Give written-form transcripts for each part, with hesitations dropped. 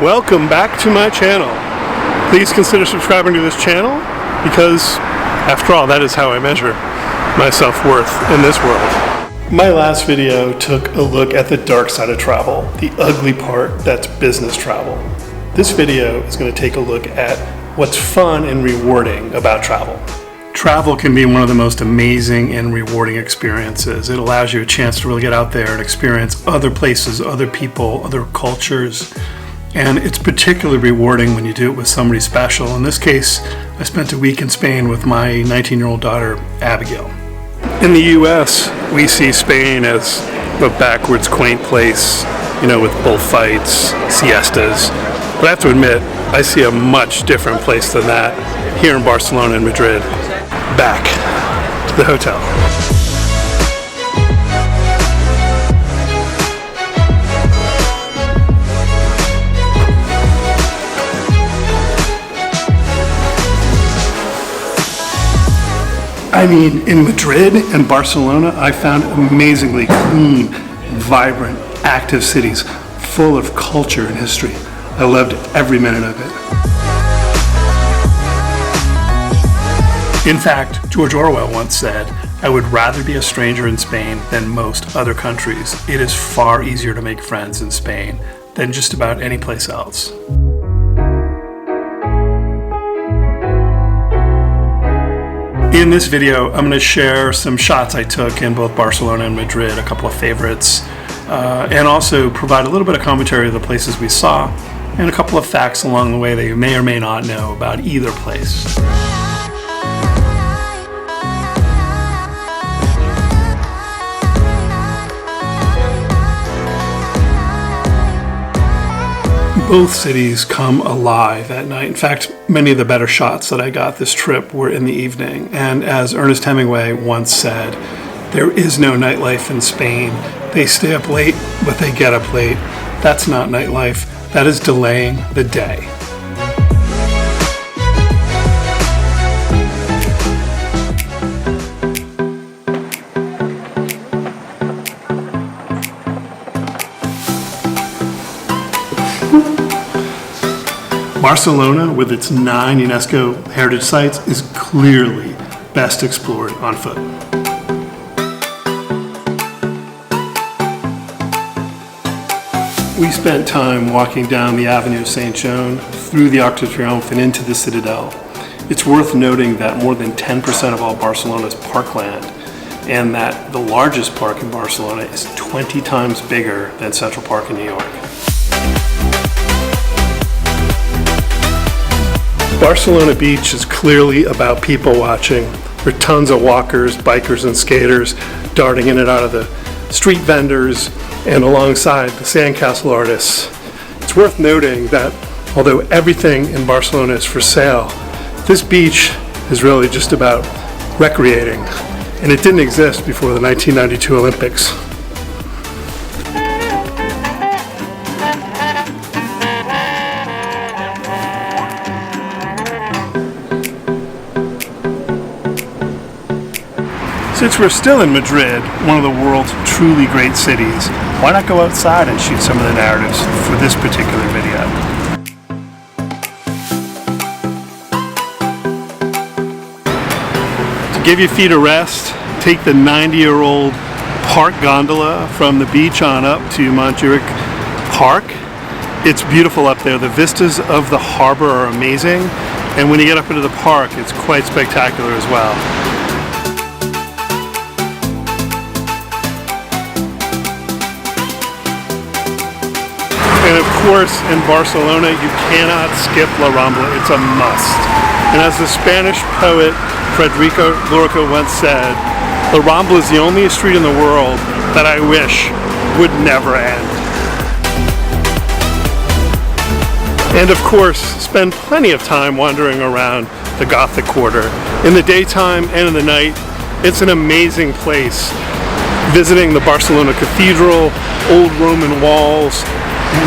Welcome back to my channel. Please consider subscribing to this channel because, after all, that is how I measure my self-worth in this world. My last video took a look at the dark side of travel, the ugly part that's business travel. This video is going to take a look at what's fun and rewarding about travel. Travel can be one of the most amazing and rewarding experiences. It allows you a chance to really get out there and experience other places, other people, other cultures. And it's particularly rewarding when you do it with somebody special. In this case, I spent a week in Spain with my 19-year-old daughter, Abigail. In the US, we see Spain as a backwards, quaint place, with bullfights, siestas. But I have to admit, I see a much different place than that here in Barcelona and Madrid. Back to the hotel. In Madrid and Barcelona, I found amazingly clean, vibrant, active cities full of culture and history. I loved every minute of it. In fact, George Orwell once said, "I would rather be a stranger in Spain than most other countries. It is far easier to make friends in Spain than just about any place else." In this video, I'm going to share some shots I took in both Barcelona and Madrid, a couple of favorites, and also provide a little bit of commentary of the places we saw, and a couple of facts along the way that you may or may not know about either place. Both cities come alive at night. In fact, many of the better shots that I got this trip were in the evening. And as Ernest Hemingway once said, there is no nightlife in Spain. They stay up late, but they get up late. That's not nightlife. That is delaying the day. Barcelona, with its 9 UNESCO heritage sites, is clearly best explored on foot. We spent time walking down the Avenue Saint-Jean, through the Arc de Triomphe and into the Citadel. It's worth noting that more than 10% of all Barcelona's parkland, and that the largest park in Barcelona is 20 times bigger than Central Park in New York. Barcelona Beach is clearly about people watching. There are tons of walkers, bikers, and skaters darting in and out of the street vendors and alongside the sandcastle artists. It's worth noting that although everything in Barcelona is for sale, this beach is really just about recreating, and it didn't exist before the 1992 Olympics. Since we're still in Madrid, one of the world's truly great cities, why not go outside and shoot some of the narratives for this particular video? To give your feet a rest, take the 90-year-old park gondola from the beach on up to Montjuic Park. It's beautiful up there. The vistas of the harbor are amazing, and when you get up into the park, it's quite spectacular as well. And of course, in Barcelona, you cannot skip La Rambla. It's a must. And as the Spanish poet Federico Lorca once said, La Rambla is the only street in the world that I wish would never end. And of course, spend plenty of time wandering around the Gothic Quarter. In the daytime and in the night, it's an amazing place. Visiting the Barcelona Cathedral, old Roman walls,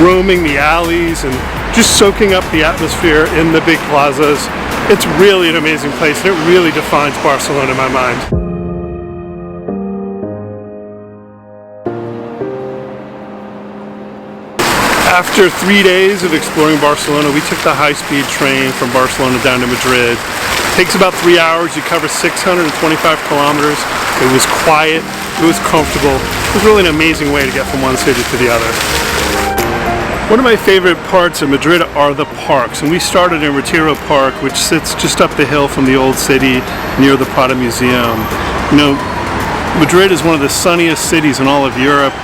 roaming the alleys, and just soaking up the atmosphere in the big plazas. It's really an amazing place, and it really defines Barcelona in my mind. After 3 days of exploring Barcelona, we took the high-speed train from Barcelona down to Madrid. It takes about 3 hours. You cover 625 kilometers. It was quiet. It was comfortable. It was really an amazing way to get from one city to the other. One of my favorite parts of Madrid are the parks, and we started in Retiro Park, which sits just up the hill from the old city near the Prada Museum. You know, Madrid is one of the sunniest cities in all of Europe,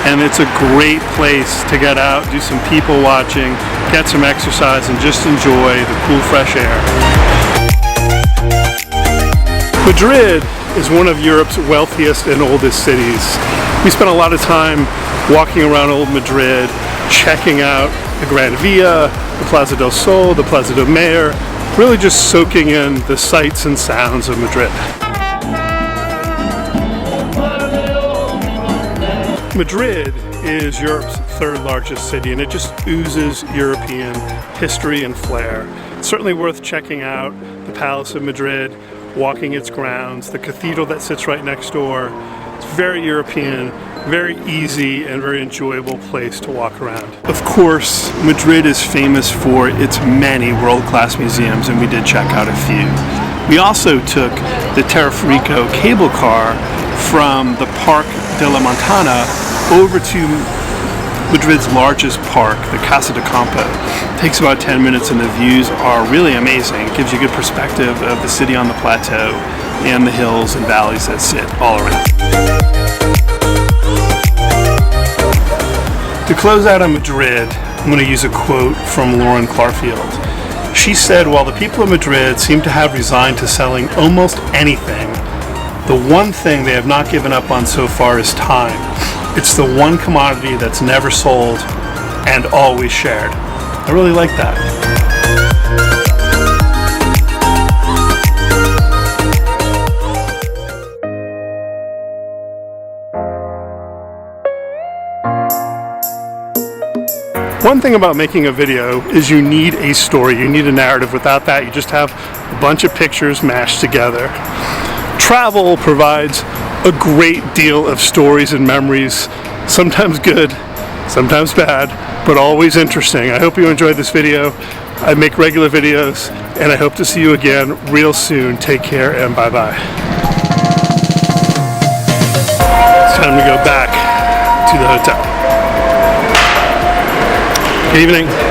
and it's a great place to get out, do some people watching, get some exercise, and just enjoy the cool fresh air. Madrid is one of Europe's wealthiest and oldest cities. We spent a lot of time walking around old Madrid, checking out the Gran Via, the Plaza del Sol, the Plaza de Mayor, really just soaking in the sights and sounds of Madrid. Madrid is Europe's third largest city, and it just oozes European history and flair. It's certainly worth checking out the Palace of Madrid, walking its grounds, the cathedral that sits right next door. It's very European, very easy, and very enjoyable place to walk around. Of course, Madrid is famous for its many world-class museums, and we did check out a few. We also took the Teleférico cable car from the Parc de la Montana over to Madrid's largest park, the Casa de Campo. It takes about 10 minutes and the views are really amazing. It gives you a good perspective of the city on the plateau and the hills and valleys that sit all around. To close out on Madrid, I'm going to use a quote from Lauren Clarfield. She said, "While the people of Madrid seem to have resigned to selling almost anything, the one thing they have not given up on so far is time. It's the one commodity that's never sold and always shared." I really like that. One thing about making a video is you need a story, you need a narrative. Without that, you just have a bunch of pictures mashed together. Travel provides a great deal of stories and memories, sometimes good, sometimes bad, but always interesting. I hope you enjoyed this video. I make regular videos, and I hope to see you again real soon. Take care, and bye-bye. It's time to go back to the hotel. Good evening.